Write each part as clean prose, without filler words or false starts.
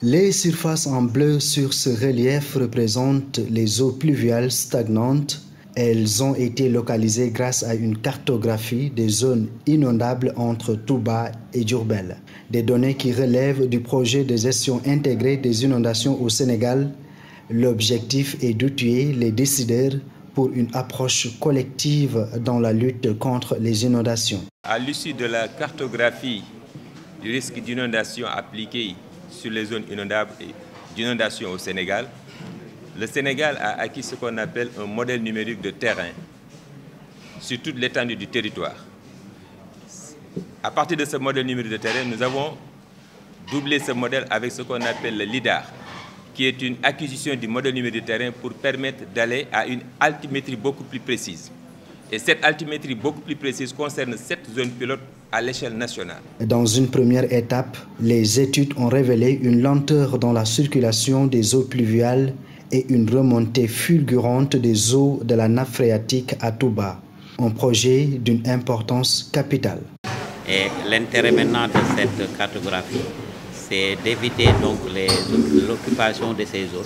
Les surfaces en bleu sur ce relief représentent les eaux pluviales stagnantes. Elles ont été localisées grâce à une cartographie des zones inondables entre Touba et Diourbel. Des données qui relèvent du projet de gestion intégrée des inondations au Sénégal. L'objectif est d'outiller les décideurs pour une approche collective dans la lutte contre les inondations. À l'issue de la cartographie du risque d'inondation appliquée sur les zones inondables et d'inondation au Sénégal, le Sénégal a acquis ce qu'on appelle un modèle numérique de terrain sur toute l'étendue du territoire. À partir de ce modèle numérique de terrain, nous avons doublé ce modèle avec ce qu'on appelle le LIDAR, qui est une acquisition du modèle numérique de terrain pour permettre d'aller à une altimétrie beaucoup plus précise. Et cette altimétrie beaucoup plus précise concerne 7 zones pilotes à l'échelle nationale. Dans une première étape, les études ont révélé une lenteur dans la circulation des eaux pluviales et une remontée fulgurante des eaux de la nappe phréatique à Touba, un projet d'une importance capitale. Et l'intérêt maintenant de cette cartographie, c'est d'éviter donc l'occupation de ces zones,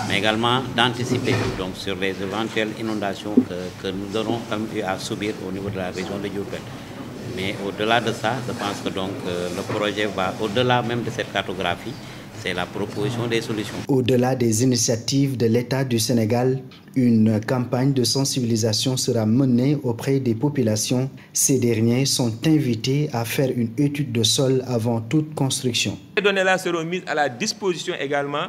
mais également d'anticiper donc sur les éventuelles inondations que nous aurons eu à subir au niveau de la région de Diourbel. Mais au-delà de ça, je pense que donc le projet va au-delà même de cette cartographie. C'est la proposition des solutions. Au-delà des initiatives de l'État du Sénégal, une campagne de sensibilisation sera menée auprès des populations. Ces derniers sont invités à faire une étude de sol avant toute construction. Ces données-là seront mises à la disposition également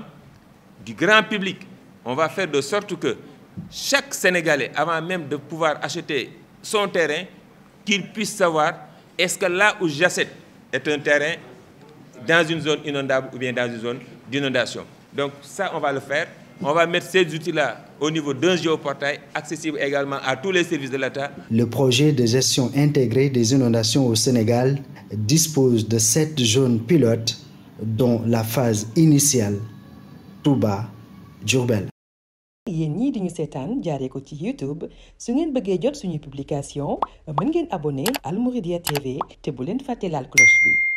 du grand public. On va faire de sorte que chaque Sénégalais, avant même de pouvoir acheter son terrain, qu'il puisse savoir est-ce que là où j'achète est un terrain dans une zone inondable ou bien dans une zone d'inondation. Donc ça, on va le faire. On va mettre ces outils-là au niveau d'un géoportail, accessible également à tous les services de l'État. Le projet de gestion intégrée des inondations au Sénégal dispose de 7 zones pilotes, dont la phase initiale, Touba, Diourbel. yéen ñii di ñu seetaan jaaree ko ci YouTube su ngeen bëggee jot suñu publication mën ngeen abonné Al Mouridiyyah TV te bu leen fàtte laal cloche bi.